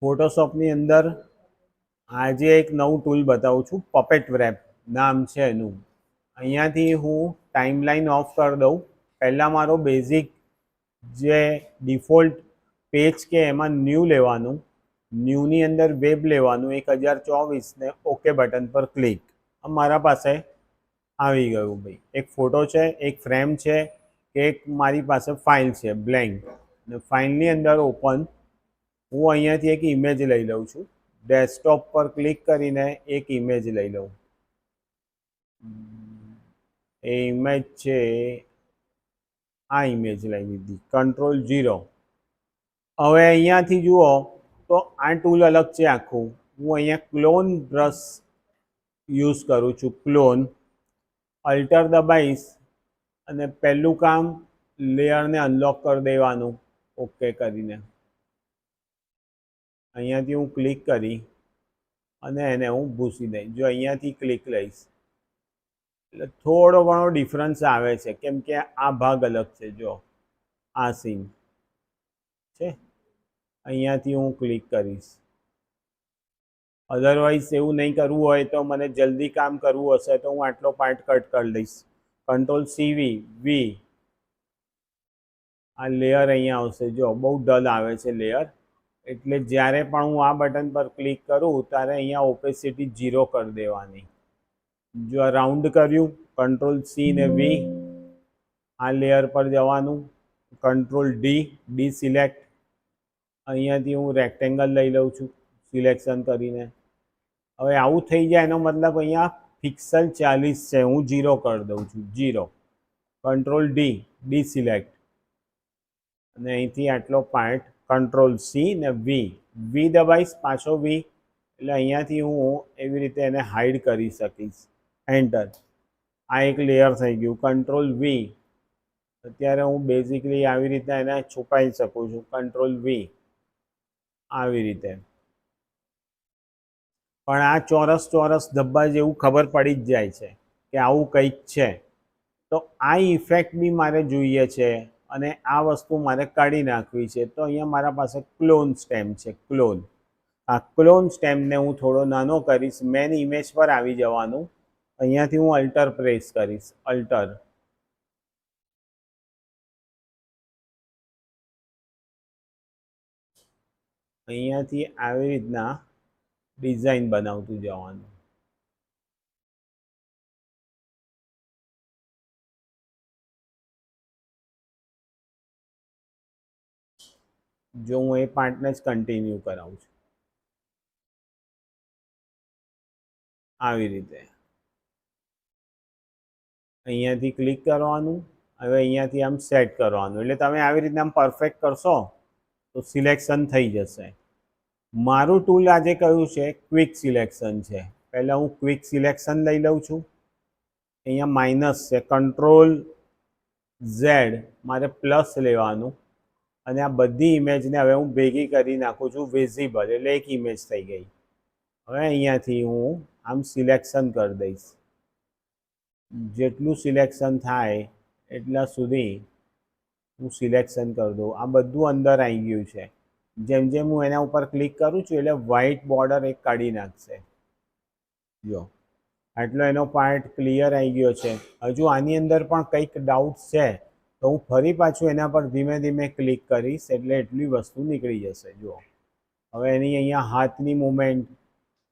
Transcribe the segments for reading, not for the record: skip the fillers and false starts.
ફોટોશોપની અંદર આજે એક નવું ટૂલ બતાવું છું, પપેટ રેપ નામ છે એનું. અહીંયાથી હું ટાઈમલાઈન ઓફ કરી દઉં. પહેલાં મારો બેઝિક જે ડિફોલ્ટ પેજ કે એમાં ન્યૂ લેવાનું, ન્યૂની અંદર વેબ લેવાનું 1024 ને ઓકે બટન પર ક્લિક. મારા પાસે આવી ગયું ભાઈ. એક ફોટો છે, એક ફ્રેમ છે, કે એક મારી પાસે ફાઇલ છે બ્લેન્ક. ને ફાઇલની અંદર ઓપન હું અહીંયાથી એક ઇમેજ લઈ લઉં છું. ડેસ્કટોપ પર ક્લિક કરીને એક ઇમેજ લઈ લઉં. એ ઇમેજ છે, આ ઇમેજ લઈ લીધી, Ctrl+0. હવે અહીંયાથી જુઓ તો આ ટૂલ અલગ છે આખું. હું અહીંયા ક્લોન બ્રશ યુઝ કરું છું. ક્લોન અલ્ટર દબાઈશ અને પહેલું કામ લેયરને અનલોક કરી દેવાનું ઓકે કરીને. અહીંયાથી હું ક્લિક કરી અને એને હું ભૂસી દઈશ. જો અહીંયાથી ક્લિક લઈશ એટલે થોડો ઘણો ડિફરન્સ આવે છે, કેમ કે આ ભાગ અલગ છે. જો આ સીન છે, અહીંયાથી હું ક્લિક કરીશ. અધરવાઇઝ એવું નહીં કરવું હોય તો મને જલ્દી કામ કરવું હશે તો હું આટલો પાર્ટ કટ કરી દઈશ. Ctrl+C+V. આ લેયર અહીંયા આવશે. જો બહુ ડલ આવે છે લેયર, એટલે જ્યારે પણ હું આ બટન પર ક્લિક કરું ત્યારે અહીંયા ઓપેસિટી 0 કરી દેવાની. જો આ રાઉન્ડ કર્યું, Ctrl+C ને V. આ લેયર પર જવાનું, Ctrl+D, ડિસિલેક્ટ. અહીંયાથી હું રેક્ટેંગલ લઈ લઉં છું સિલેક્શન કરીને. હવે આવું થઈ જાય એનો મતલબ અહીંયા પિક્સલ 40 છે, હું 0 કરી દઉં છું. 0. Ctrl+D, ડિસિલેક્ટ. અને અહીંથી આટલો પાર્ટ Ctrl+C ને V. V દબાઈશ, પાછો V, એટલે અહીંયાથી હું એવી રીતે એને હાઈડ કરી શકીશ. એન્ટર. આ એક લેયર થઈ ગયું. Ctrl+V. અત્યારે હું બેઝિકલી આવી રીતે એને છુપાઈ શકું છું. Ctrl+V. આવી રીતે. પણ આ ચોરસ ચોરસ ધબ્બા જેવું ખબર પડી જ જાય છે કે આવું કંઈક છે. તો આ ઇફેક્ટ બી મારે જોઈએ છે અને આ વસ્તુ મારે કાઢી નાખવી છે. તો અહીંયા મારા પાસે ક્લોન સ્ટેમ છે. ક્લોન. આ ક્લોન સ્ટેમને હું થોડો નાનો કરીશ. મેન ઇમેજ પર આવી જવાનું. અહીંયાથી હું અલ્ટર પ્રેસ કરીશ. અલ્ટર. અહીંયાથી આવી રીતના ડિઝાઇન બનાવતું જવાનું. જો હું એ પાર્ટને જ કન્ટિન્યુ કરાવું છું આવી રીતે. અહીંયાથી ક્લિક કરવાનું. હવે અહીંયાથી આમ સેટ કરવાનું. એટલે તમે આવી રીતે આમ પરફેક્ટ કરશો તો સિલેક્શન થઈ જશે. મારું ટૂલ આજે કયું છે? ક્વિક સિલેક્શન છે. પહેલાં હું ક્વિક સિલેક્શન લઈ લઉં છું. અહીંયા માઇનસ છે, Ctrl+Z મારે પ્લસ લેવાનું. અને આ બધી ઇમેજને હવે હું ભેગી કરી નાખું છું વિઝિબલ, એટલે એક ઇમેજ થઈ ગઈ. હવે અહીંયાથી હું આમ સિલેક્શન કરી દઈશ. જેટલું સિલેક્શન થાય એટલા સુધી હું સિલેક્શન કરી દઉં. આ બધું અંદર આવી ગયું છે. જેમ જેમ હું એના ઉપર ક્લિક કરું છું એટલે વ્હાઇટ બોર્ડર એક કાઢી નાખશે. જો આટલો એનો પાર્ટ ક્લિયર આવી ગયો છે. હજુ આની અંદર પણ કંઈક ડાઉટ છે તો હું ફરી પાછું એના પર ધીમે ધીમે ક્લિક કરીશ એટલે એટલી વસ્તુ નીકળી જશે. જુઓ હવે એની અહીંયા હાથની મૂવમેન્ટ,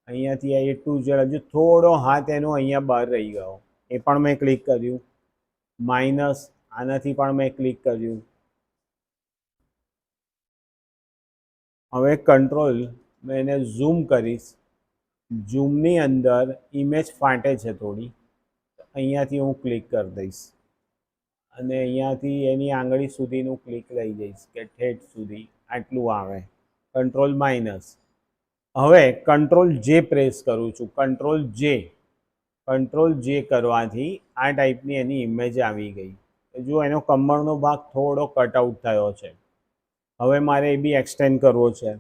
અહીંયાથી આ A to Z, હજુ થોડો હાથ એનો અહીંયા બહાર રહી ગયો, એ પણ મેં ક્લિક કર્યું. માઇનસ, આનાથી પણ મેં ક્લિક કર્યું. હવે કંટ્રોલ મેં એને ઝૂમ કરીશ. ઝૂમની અંદર ઇમેજ ફાટે છે થોડી, અહીંયાથી હું ક્લિક કરી દઈશ અને અહીંયાથી એની આંગળી સુધીનું ક્લિક લઈ જઈશ કે ઠેઠ સુધી આટલું આવે. Control minus. હવે Ctrl+J પ્રેસ કરું છું. Ctrl+J કરવાથી આ ટાઈપની એની ઇમેજ આવી ગઈ. જો એનો કમરનો ભાગ થોડો કટઆઉટ થયો છે. હવે મારે એ બી એક્સટેન્ડ કરવો છે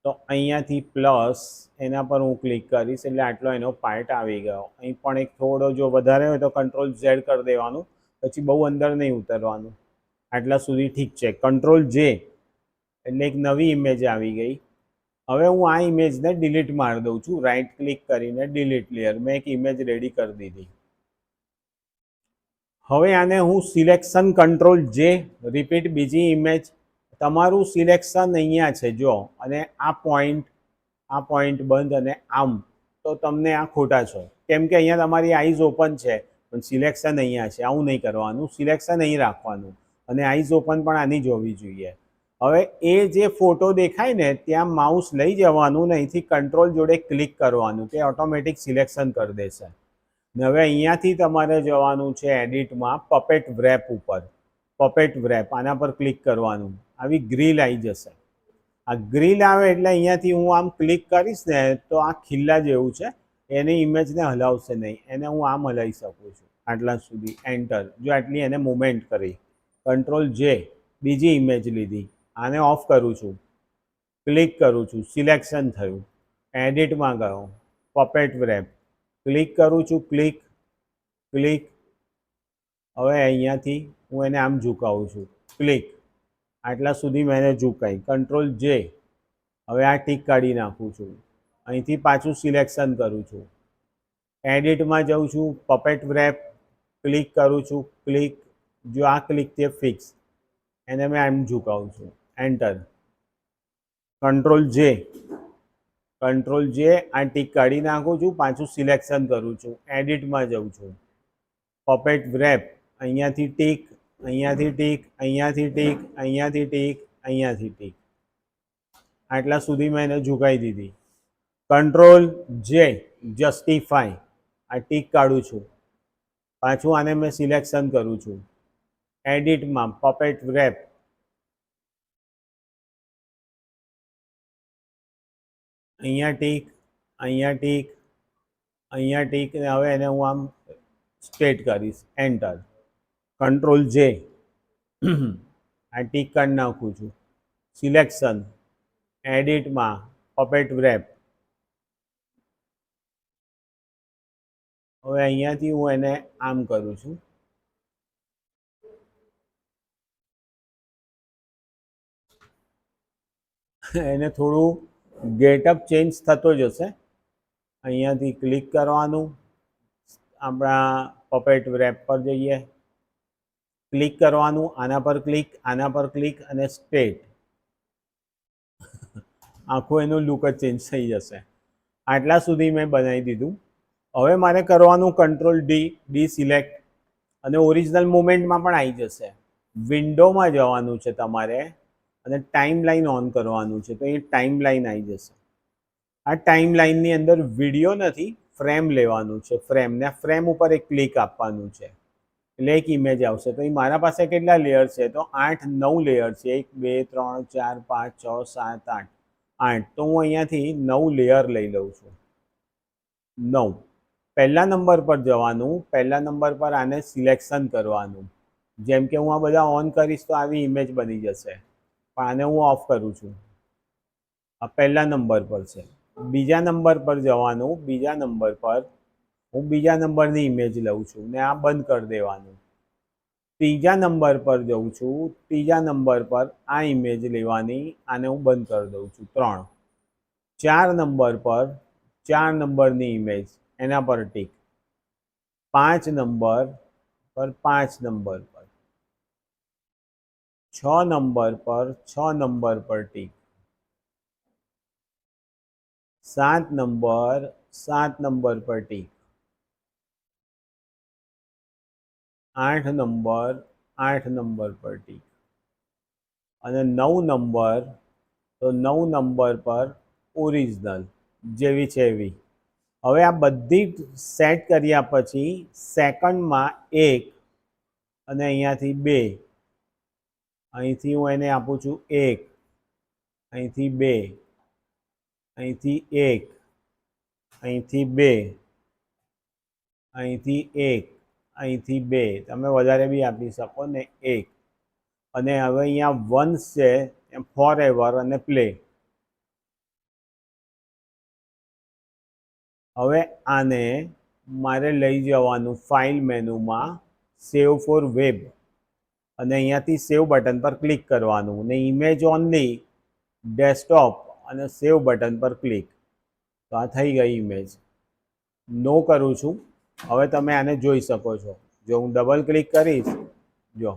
તો અહીંયાથી પ્લસ એના પર હું ક્લિક કરીશ એટલે આટલો એનો પાર્ટ આવી ગયો. અહીં પણ એક થોડો જો વધારે હોય તો Ctrl+Z કરી દેવાનું, પછી બહુ અંદર નહીં ઉતરવાનું. આટલા સુધી ઠીક છે. Ctrl+J એટલે એક નવી ઇમેજ આવી ગઈ. હવે હું આ ઇમેજને ડિલીટ મારી દઉં છું. રાઈટ ક્લિક કરીને ડિલીટ લેયર. મેં એક ઇમેજ રેડી કરી દીધી. હવે આને હું સિલેક્શન કંટ્રોલ જે, રિપીટ બીજી ઇમેજ. તમારું સિલેક્શન અહીંયા છે જો, અને આ પોઈન્ટ બંધ અને આમ, તો તમને આ ખોટા છો. કેમ કે અહીંયા તમારી આઈઝ ઓપન છે પણ સિલેક્શન અહીંયા છે. આવું નહીં કરવાનું, સિલેક્શન અહીં રાખવાનું અને આઈઝ ઓપન પણ આની જ હોવી જોઈએ. હવે એ જે ફોટો દેખાય ને ત્યાં માઉસ લઈ જવાનું ને અહીંથી કંટ્રોલ જોડે ક્લિક કરવાનું, તે ઓટોમેટિક સિલેક્શન કરી દેશે. ને હવે અહીંયાથી તમારે જવાનું છે એડિટમાં પપેટ વ્રેપ ઉપર. પપેટ વ્રેપ આના પર ક્લિક કરવાનું. આવી ગ્રીલ આવી જશે. આ ગ્રીલ આવે એટલે અહીંયાથી હું આમ ક્લિક કરીશ ને તો આ ખિલ્લા જેવું છે, એની ઇમેજને હલાવશે નહીં. એને હું આમ હલાવી શકું છું આટલા સુધી. એન્ટર. જો આટલી એને મુવમેન્ટ કરી. કંટ્રોલ જે, બીજી ઇમેજ લીધી. આને ઓફ કરું છું, ક્લિક કરું છું, સિલેક્શન થયું. એડિટમાં ગયો, પપેટ વ્રેપ ક્લિક કરું છું, ક્લિક. હવે અહીંયાથી હું એને આમ ઝુકાવું છું, ક્લિક. આટલા સુધી મેં એને ઝુકાઈ. કંટ્રોલ જે. હવે આ ટીક કાઢી નાખું છું. અહીંથી પાછું સિલેક્શન કરું છું. એડિટમાં જાઉં છું, પપેટ વ્રેપ ક્લિક કરું છું, ક્લિક. જો આ ક્લિક તે ફિક્સ. એને મેં આમ ઝુકાવું છું. એન્ટર. કંટ્રોલ જે. આ ટીક કાઢી નાખું છું, પાછું સિલેક્શન કરું છું. એડિટમાં જાઉં છું, પપેટ વ્રેપ. અહીંયાથી ટીક, અહીંયાથી ટીક, અહીંયાથી ટીક, અહીંયાથી ટીક, અહીંયાથી ટીક. આટલા સુધી મેં એને ઝુકાઈ દીધી. કંટ્રોલ જે, જસ્ટિફાઈ. આ ટીક કાઢું છું, પાછું આને મેં સિલેક્શન કરું છું. એડિટમાં પપેટ વ્રેપ. અહીંયા ટીક, અહીંયા ટીક, અહીંયા ટીક. ને હવે એને હું આમ સ્ટ્રેટ કરીશ. એન્ટર. કંટ્રોલ જે. આ ટીક કાઢી નાખું છું. સિલેક્શન. એડિટમાં પપેટ વ્રેપ. હવે અહીંયાથી હું એને આમ કરું છું. એને થોડું ગેટઅપ ચેન્જ થતો જશે. અહીંયાથી ક્લિક કરવાનું, આપણા પપેટ વ્રેપ પર જઈએ, ક્લિક કરવાનું, આના પર ક્લિક, આના પર ક્લિક અને સ્ટ્રેટ. આખું એનું લુક જ ચેન્જ થઈ જશે. આટલા સુધી મેં બનાવી દીધું. હવે મારે કરવાનું કંટ્રોલ ડી સિલેક્ટ, અને ઓરિજિનલ મુવમેન્ટમાં પણ આવી જશે. વિન્ડોમાં જવાનું છે તમારે અને ટાઈમ લાઈન ઓન કરવાનું છે, તો એ ટાઈમ લાઈન આવી જશે. આ ટાઈમ લાઈનની અંદર વિડીયો નથી, ફ્રેમ લેવાનું છે. ફ્રેમને ફ્રેમ ઉપર એક ક્લિક આપવાનું છે એટલે એક ઇમેજ આવશે. તો એ મારા પાસે કેટલા લેયર છે? તો 8-9 લેયર છે. 1 2 3 4 5 6 7 8. તો હું અહીંયાથી 9 લેયર લઈ લઉં છું. 9. પહેલા નંબર પર જવાનું. પહેલા નંબર પર આને સિલેક્શન કરવાનું. જેમ કે હું આ બધા ઓન કરીશ તો આવી ઇમેજ બની જશે, પણ આને હું ઓફ કરું છું. આ પહેલા નંબર પર છે. બીજા નંબર પર જવાનું. બીજા નંબર પર હું બીજા નંબરની ઇમેજ લઉં છું ને આ બંધ કરી દેવાનું. ત્રીજા નંબર પર જઉં છું. ત્રીજા નંબર પર આ ઇમેજ લેવાની, આને હું બંધ કરી દઉં છું. 3. 4 નંબર પર 4 નંબરની ઇમેજ, એના પર ટીક. 5 નંબર પર 5 નંબર પર. 6 નંબર પર 6 નંબર પર ટીક. 7 નંબર 7 નંબર પર ટીક. 8 નંબર 8 નંબર પર ટીક. અને 9 નંબર, તો 9 નંબર પર ઓરિજિનલ જેવી છે એવી. હવે આ બધી સેટ કર્યા પછી સેકન્ડમાં 1 અને અહીંયાથી 2, અહીંથી હું એને આપું છું 1, અહીંથી 2, અહીંથી 1, અહીંથી 2, અહીંથી 1, અહીંથી 2. તમે વધારે બી આપી શકો ને 1. અને હવે અહીંયા વન્સ છે ફોર એવર અને પ્લે. હવે આને મારે લઈ જવાનું ફાઇલ મેનુમાં, સેવ ફોર વેબ, અને અહીંયાથી સેવ બટન પર ક્લિક કરવાનું ને ઇમેજ ઓનલી, ડેસ્કટોપ અને સેવ બટન પર ક્લિક. તો આ થઈ ગઈ ઇમેજ. નો કરું છું. હવે તમે આને જોઈ શકો છો. જો હું ડબલ ક્લિક કરીશ, જો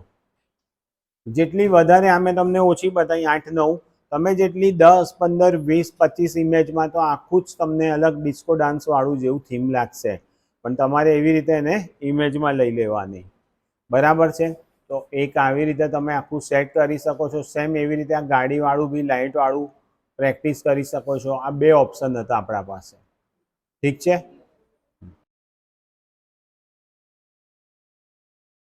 જેટલી વધારે આ મેં તમને ઓછી બતાવી 8-9, તમે જેટલી 10, 15, 20, 25 ઇમેજમાં તો આખું જ તમને અલગ ડિસ્કો ડાન્સવાળું જેવું થીમ લાગશે. પણ તમારે એવી રીતે એને ઇમેજમાં લઈ લેવાની. બરાબર છે? તો એક આવી રીતે તમે આખું સેટ કરી શકો છો. સેમ એવી રીતે આ ગાડીવાળું બી લાઇટવાળું પ્રેક્ટિસ કરી શકો છો. આ 2 ઓપ્શન હતા આપણા પાસે. ઠીક છે?